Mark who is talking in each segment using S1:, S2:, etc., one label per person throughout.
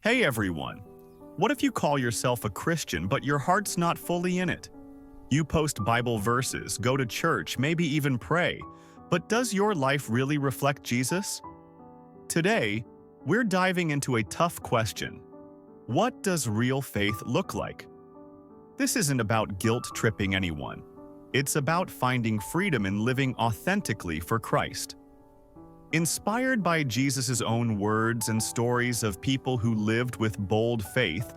S1: Hey everyone! What if you call yourself a Christian but your heart's not fully in it? You post Bible verses, go to church, maybe even pray, but does your life really reflect Jesus? Today, we're diving into a tough question. What does real faith look like? This isn't about guilt-tripping anyone. It's about finding freedom in living authentically for Christ. Inspired by Jesus' own words and stories of people who lived with bold faith,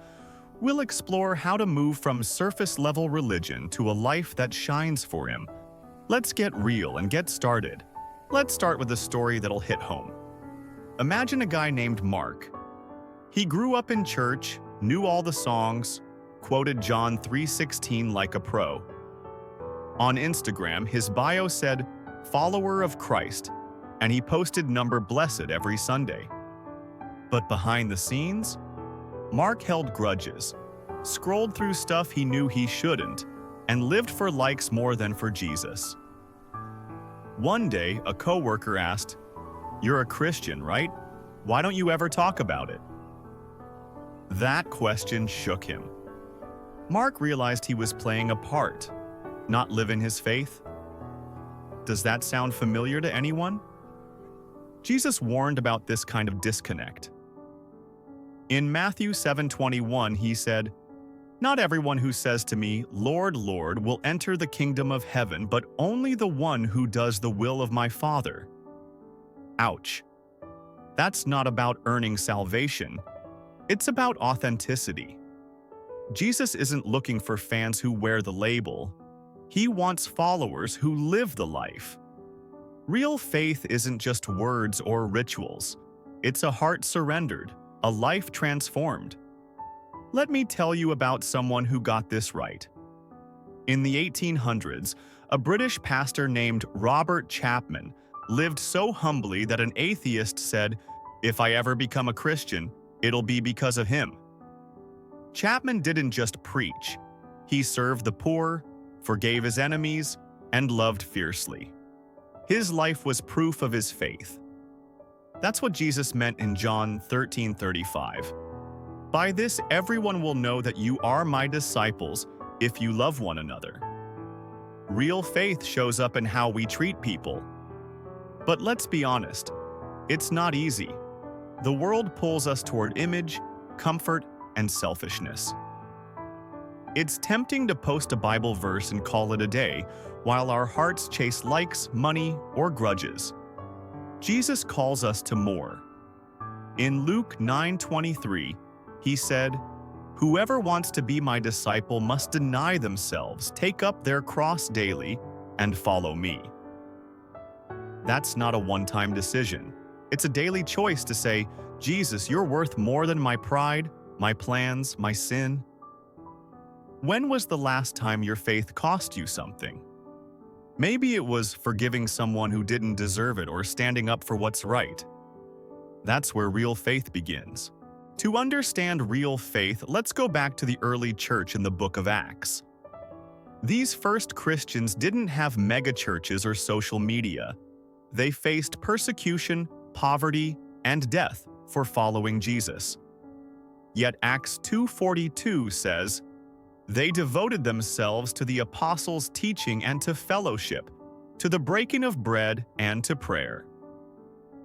S1: we'll explore how to move from surface-level religion to a life that shines for Him. Let's get real and get started. Let's start with a story that'll hit home. Imagine a guy named Mark. He grew up in church, knew all the songs, quoted John 3:16 like a pro. On Instagram, his bio said, "Follower of Christ," and he posted number blessed every Sunday. But behind the scenes, Mark held grudges, scrolled through stuff he knew he shouldn't, and lived for likes more than for Jesus. One day, a coworker asked, "You're a Christian, right? Why don't you ever talk about it?" That question shook him. Mark realized he was playing a part, not living his faith. Does that sound familiar to anyone? Jesus warned about this kind of disconnect. In Matthew 7:21, he said, "Not everyone who says to me, 'Lord, Lord,' will enter the kingdom of heaven, but only the one who does the will of my Father." Ouch. That's not about earning salvation. It's about authenticity. Jesus isn't looking for fans who wear the label. He wants followers who live the life. Real faith isn't just words or rituals. It's a heart surrendered, a life transformed. Let me tell you about someone who got this right. In the 1800s, a British pastor named Robert Chapman lived so humbly that an atheist said, "If I ever become a Christian, it'll be because of him." Chapman didn't just preach. He served the poor, forgave his enemies, and loved fiercely. His life was proof of his faith. That's what Jesus meant in John 13:35. "By this everyone will know that you are my disciples if you love one another." Real faith shows up in how we treat people. But let's be honest, it's not easy. The world pulls us toward image, comfort, and selfishness. It's tempting to post a Bible verse and call it a day, while our hearts chase likes, money, or grudges. Jesus calls us to more. In Luke 9:23, he said, "Whoever wants to be my disciple must deny themselves, take up their cross daily, and follow me." That's not a one-time decision. It's a daily choice to say, "Jesus, you're worth more than my pride, my plans, my sin." When was the last time your faith cost you something? Maybe it was forgiving someone who didn't deserve it or standing up for what's right. That's where real faith begins. To understand real faith, let's go back to the early church in the book of Acts. These first Christians didn't have megachurches or social media. They faced persecution, poverty, and death for following Jesus. Yet Acts 2:42 says, "They devoted themselves to the apostles' teaching and to fellowship, to the breaking of bread and to prayer."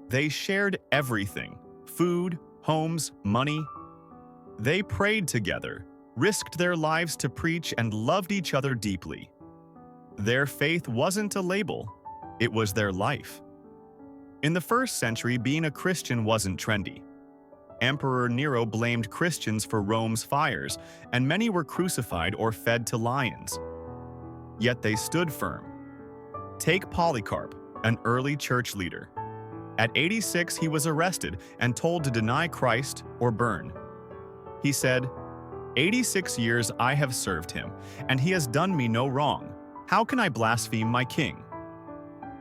S1: They shared everything: food, homes, money. They prayed together, risked their lives to preach, and loved each other deeply. Their faith wasn't a label, it was their life. In the first century, being a Christian wasn't trendy. Emperor Nero blamed Christians for Rome's fires, and many were crucified or fed to lions. Yet they stood firm. Take Polycarp, an early church leader. At 86, he was arrested and told to deny Christ or burn. He said, "86 years I have served him, and he has done me no wrong. How can I blaspheme my king?"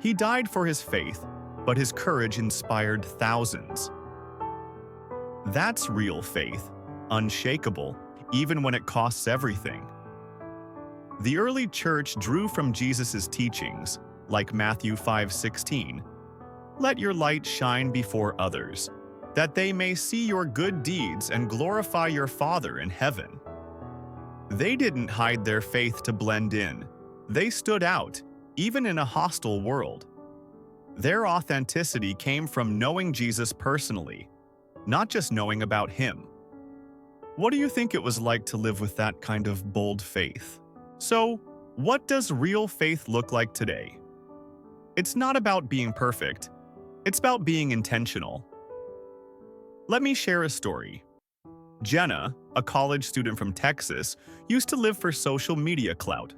S1: He died for his faith, but his courage inspired thousands. That's real faith, unshakable, even when it costs everything. The early church drew from Jesus' teachings, like Matthew 5:16, "Let your light shine before others." that they may see your good deeds and glorify your Father in heaven." They didn't hide their faith to blend in. They stood out, even in a hostile world. Their authenticity came from knowing Jesus personally, not just knowing about him. What do you think it was like to live with that kind of bold faith? So, what does real faith look like today? It's not about being perfect. It's about being intentional. Let me share a story. Jenna, a college student from Texas, used to live for social media clout.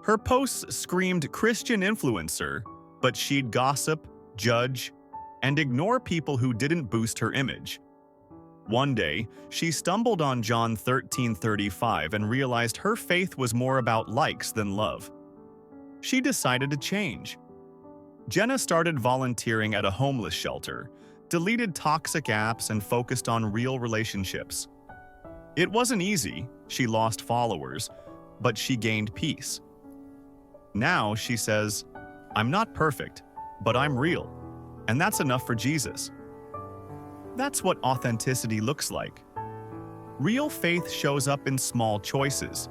S1: Her posts screamed Christian influencer, but she'd gossip, judge, and ignore people who didn't boost her image. One day, she stumbled on John 13:35 and realized her faith was more about likes than love. She decided to change. Jenna started volunteering at a homeless shelter, deleted toxic apps, and focused on real relationships. It wasn't easy, she lost followers, but she gained peace. Now she says, "I'm not perfect, but I'm real, and that's enough for Jesus." That's what authenticity looks like. Real faith shows up in small choices.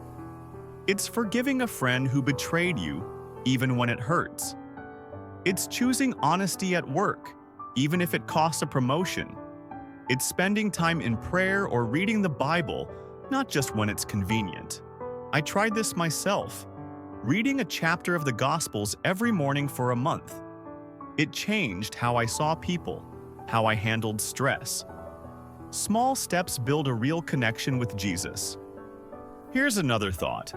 S1: It's forgiving a friend who betrayed you, even when it hurts. It's choosing honesty at work, even if it costs a promotion. It's spending time in prayer or reading the Bible, not just when it's convenient. I tried this myself, reading a chapter of the Gospels every morning for a month. It changed how I saw people, how I handled stress. Small steps build a real connection with Jesus. Here's another thought.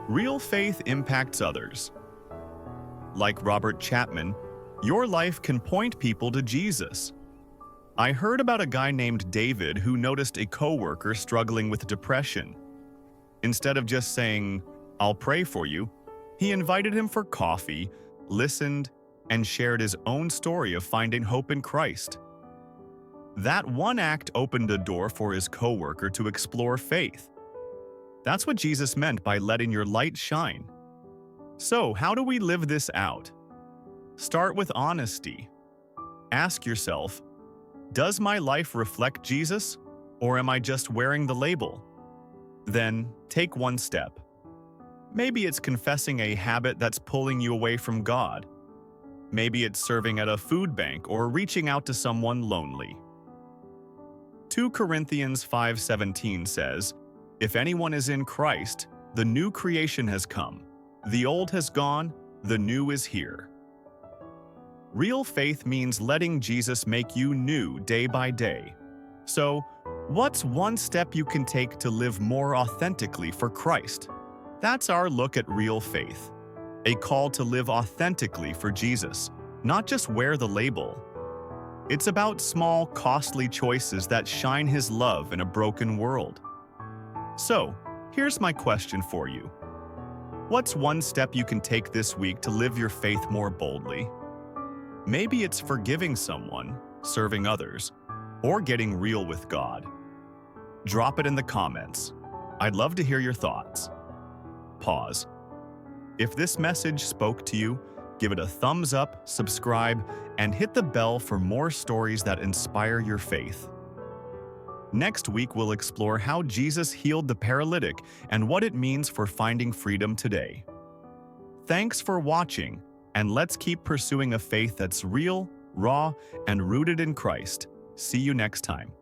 S1: Real faith impacts others. Like Robert Chapman, your life can point people to Jesus. I heard about a guy named David who noticed a coworker struggling with depression. Instead of just saying, "I'll pray for you," he invited him for coffee, listened, and shared his own story of finding hope in Christ. That one act opened a door for his coworker to explore faith. That's what Jesus meant by letting your light shine. So, how do we live this out? Start with honesty. Ask yourself, does my life reflect Jesus, or am I just wearing the label? Then, take one step. Maybe it's confessing a habit that's pulling you away from God. Maybe it's serving at a food bank or reaching out to someone lonely. 2 Corinthians 5:17 says, "If anyone is in Christ, the new creation has come. The old has gone, the new is here." Real faith means letting Jesus make you new day by day. So, what's one step you can take to live more authentically for Christ? That's our look at real faith. A call to live authentically for Jesus, not just wear the label. It's about small, costly choices that shine His love in a broken world. So, here's my question for you. What's one step you can take this week to live your faith more boldly? Maybe it's forgiving someone, serving others, or getting real with God. Drop it in the comments. I'd love to hear your thoughts. Pause. If this message spoke to you, give it a thumbs up, subscribe, and hit the bell for more stories that inspire your faith. Next week, we'll explore how Jesus healed the paralytic and what it means for finding freedom today. Thanks for watching, and let's keep pursuing a faith that's real, raw, and rooted in Christ. See you next time.